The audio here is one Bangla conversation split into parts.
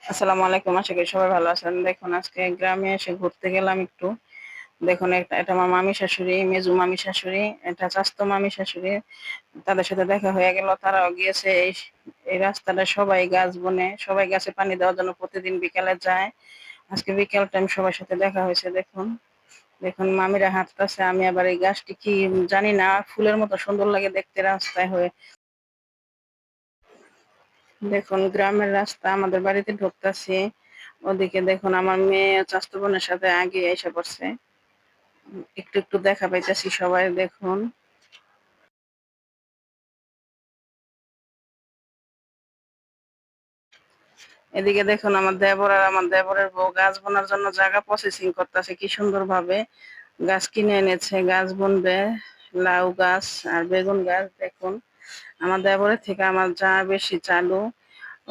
আসসালামু আলাইকুম। আশা করি সবাই ভালো আছেন। দেখুন আজকে গ্রামে এসে ঘুরতে গেলাম একটু। দেখুন এটা আমার মামি শাশুড়ি, মেজো মামি শাশুড়ি, এটা চাচাতো মামি শাশুড়ি। তাদের সাথে দেখা হয়ে গেল। তারাও গিয়েছে এই রাস্তাটা সবাই গাছ বনে, সবাই গাছে পানি দেওয়ার জন্য প্রতিদিন বিকালে যায়। আজকে বিকেল টাইম সবার সাথে দেখা হয়েছে দেখুন। দেখুন মামিরা হাঁটতাছে, আমি আবার এই গাছটি কি জানি না, ফুলের মতো সুন্দর লাগে দেখতে রাস্তায় হয়ে। দেখুন গ্রামের রাস্তা আমাদের বাড়িতে ঢুকতাছি। ওদিকে দেখুন আমার মেয়ে চাচাতো বোনের সাথে আগে এসে পড়ছে। একটু একটু দেখা পাইতেছি সবাই দেখুন। এদিকে দেখুন আমার দেবর আর আমার দেবরের বউ গাছ বোনার জন্য জায়গা প্রসেসিং করতেছে কি সুন্দর ভাবে। গাছ কিনে এনেছে, গাছ বুনবে। লাউ গাছ আর বেগুন গাছ দেখুন। আমার দেবরের থেকে আমার যা বেশি চালু।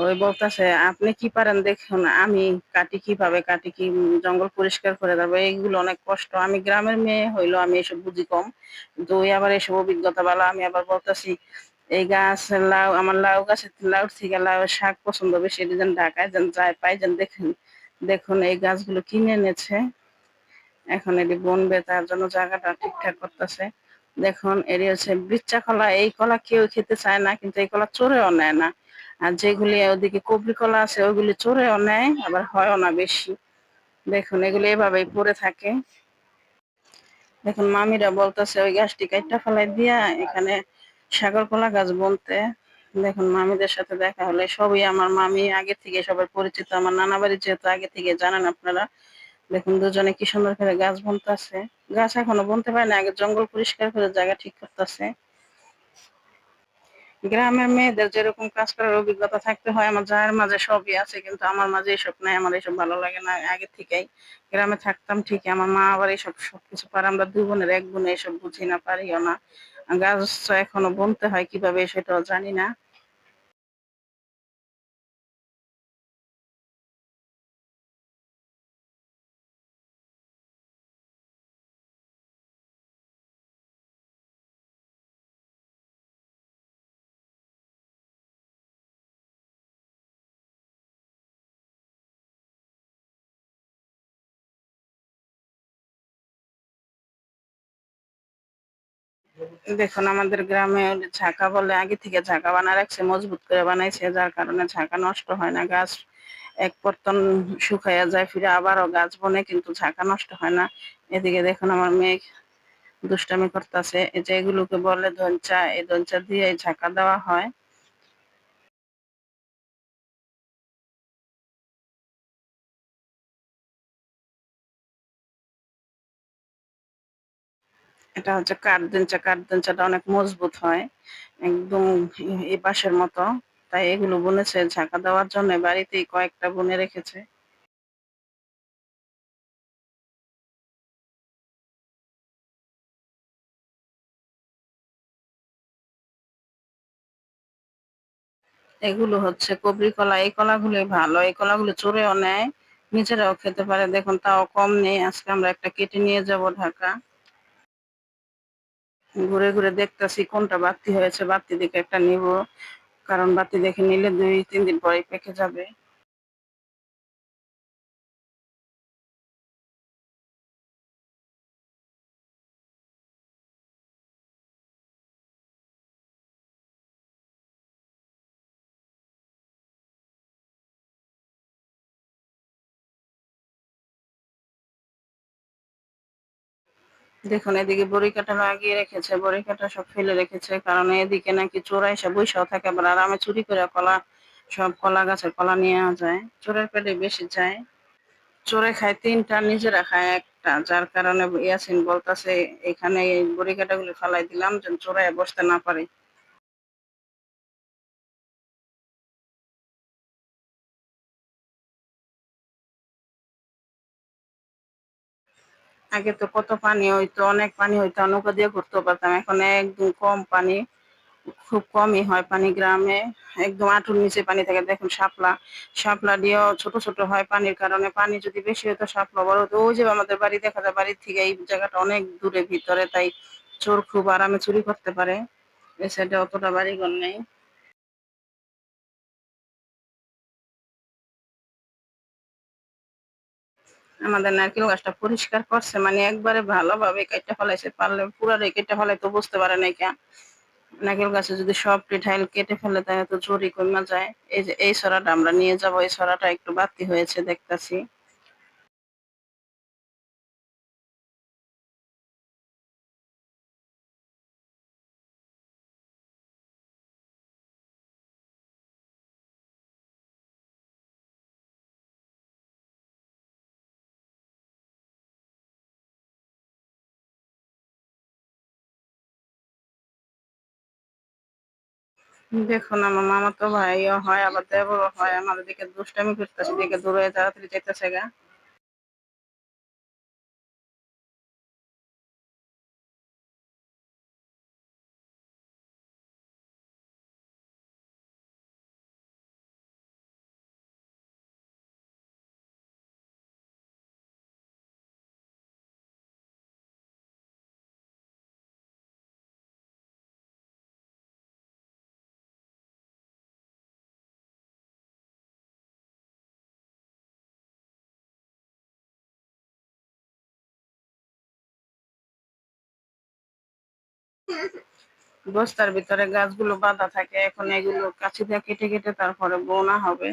ওই বলতেছে আপনি কি পারেন দেখুন, আমি কাটি কিভাবে কাটি, কি জঙ্গল পরিষ্কার করে দেবো, এইগুলো অনেক কষ্ট। আমি গ্রামের মেয়ে হইলো, আমি এসব বুঝি কম, কিন্তু ওই আবার এসব অভিজ্ঞতা ভালো। আমি আবার বলতেছি এই গাছ লাউ, আমার লাউ গাছের লাউ থেকে লাউ শাক পছন্দ বেশি, এটা যেন ঢাকায় যেন যায় পাই যেন দেখুন। দেখুন এই গাছগুলো কিনে এনেছে, এখন এটি বনবে, তার জন্য জায়গাটা ঠিকঠাক করতেছে। দেখুন এটি হচ্ছে বিচ্চা কলা, এই কলা কেউ খেতে চায় না, কিন্তু এই কলা চোরেও নেয় না। আর যেগুলি ওদিকে কবরি কলা আছে ওইগুলি চোরেও নেয়, আবার হয়ও না বেশি। দেখুন এগুলি এভাবেই পড়ে থাকে। দেখুন মামিরা বলতেছে ওই গাছটি কাইটা ফেলাই দিয়া এখানে সাগর কলা গাছ বলতে। দেখুন মামিদের সাথে দেখা হলে, সবই আমার মামি, আগে থেকে সবার পরিচিত, আমার নানা বাড়ি যেহেতু আগে থেকে জানেন আপনারা। দেখুন দুজনে কি সুন্দর করে গাছ বুনতাছে। গাছ এখনো বুনতে পারে না, আগে জঙ্গল পরিষ্কার করে জায়গা ঠিক করতেছে। গ্রামের মেয়েদের যেরকম কাজ করার অভিজ্ঞতা থাকতে হয়, আমার জায়ের মাঝে সবই আছে, কিন্তু আমার মাঝে এসব নাই, আমার এসব ভালো লাগে না আগে থেকেই। গ্রামে থাকতাম ঠিকই, আমার মা আবার এইসব সবকিছু পারে, আমরা দুই বোনের এক বোনে এসব বুঝি না, পারিও না। গাছ তো এখনো বুনতে হয় কিভাবে সেটাও জানি না। দেখুন আমাদের গ্রামে ওই যে ঝাঁকা বলে, আগে থেকে ঝাঁকা বানা রাখছে, মজবুত করে বানাইছে, যার কারণে ঝাঁকা নষ্ট হয় না। গাছ এক পর্তন শুকাইয়া যায়, ফিরে আবারও গাছ বনে, কিন্তু ঝাঁকা নষ্ট হয় না। এদিকে দেখুন আমার মেয়ে দুষ্টামি করতেছে, এই যে এগুলোকে বলে ধনচা, এই ধনচা দিয়ে ঝাঁকা দেওয়া হয়। এটা হচ্ছে কাঠ ধনচা, কাঠ ধনচাটা অনেক মজবুত হয়, একদম এই বাঁশের মতো। তাই এগুলো বুনেছে ঝাঁকা দেওয়ার জন্য, বাড়িতেই কয়েকটা বুনে রেখেছে। এগুলো হচ্ছে কবরি কলা, এই কলাগুলো ভালো, এই কলাগুলো চোরেও নেয়, নিজেরাও খেতে পারে। দেখুন তাও কম নেই, আজকে আমরা একটা কেটে নিয়ে যাব ঢাকা। ঘুরে ঘুরে দেখতাছি কোনটা বাড়তি হয়েছে, বাড়তি দিকে একটা নিব, কারণ বাড়তি দেখে নিলে 2-3 দিন পরেই পেকে যাবে। দেখুন এদিকে বড়ি কাটা লাগিয়ে রেখেছে, বড়ি কাটা সব ফেলে রেখেছে, কারণ এদিকে নাকি চোরা এসে বৈশাও থাকে, আবার আরামে চুরি করে কলা, সব কলা গাছের কলা নিয়ে যায়, চোরের পেটে বেশি যায়। চোরে খায় 3টা, নিজেরা খায় একটা, যার কারণে ইয়াসিন বলতাছে এখানে এই বড়ি কাটাগুলো ফালাই দিলাম যেন চোরায় বসতে না পারে। আগে তো কত পানি হইতো, অনেক পানি হইতো, নৌকা দিয়ে ঘুরতেও পারতাম, এখন একদম কম পানি, খুব কমই হয় পানি গ্রামে। একদম হাঁটুর নিচে পানি থাকে। দেখুন শাপলা, শাপলা দিয়েও ছোট ছোট হয় পানির কারণে। পানি যদি বেশি হতো শাপলা বড় হতো। ওই যে আমাদের বাড়ি দেখা যায়, বাড়ির থেকে এই জায়গাটা অনেক দূরে ভিতরে, তাই চোর খুব আরামে চুরি করতে পারে। এই সাইডে অতটা বাড়িঘর নেই। আমাদের নারকেল গাছটা পরিষ্কার করছে, মানে একবারে ভালোভাবে কেটে ফেলাইছে, পারলে পুরাটাই কেটে ফেলাই তো বুঝতে পারে নাই কেন। নারকেল গাছে যদি সব ঠাইল কেটে ফেলে তাহলে তো জরি কমা যায়। এই যে এই ছড়াটা আমরা নিয়ে যাব, এই ছড়াটা একটু বাড়তি হয়েছে দেখতাছি। দেখুন আমার মামাতো ভাইও হয় আবার দেবরও হয়, আমাদের দিকে দুষ্টামি করতেছে, দিকে দূরে তাড়াতাড়ি যেতেছে গা। বস্তার ভিতরে গাছগুলো বাঁধা থাকে, এখন এগুলো কাছি দিয়ে কেটে কেটে তারপরে বোনা হবে।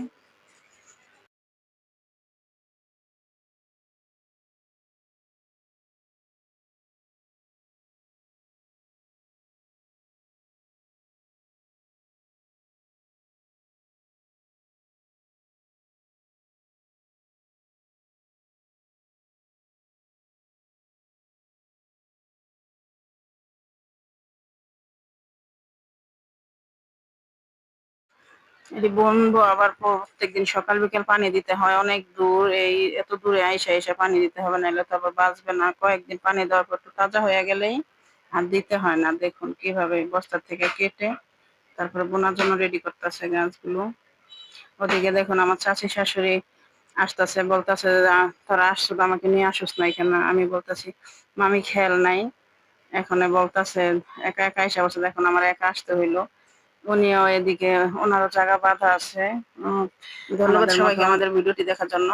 এটি বুনবো, আবার প্রত্যেকদিন সকাল বিকেল পানি দিতে হয়, অনেক দূর, এই এত দূরে আইসা এসে পানি দিতে হবে, নাহলে তো আবার বাঁচবে না। কয়েকদিন পানি দেওয়ার পর একটু তাজা হয়ে গেলেই আর দিতে হয় না। দেখুন কিভাবে বস্তা থেকে কেটে তারপরে বোনার জন্য রেডি করতেছে গাছগুলো। ওদিকে দেখুন আমার চাচি শাশুড়ি আসতেছে, বলতেছে তোরা আসছো তো আমাকে নিয়ে আসুস না এখানে। আমি বলতেছি মামি খেয়াল নাই, এখন বলতেছে একা একা এসে বলছে, এখন আমার একা আসতে হইলো। উনিও এদিকে ওনারও জায়গা বাঁধা আছে। ধন্যবাদ সবাইকে আমাদের ভিডিওটি দেখার জন্য।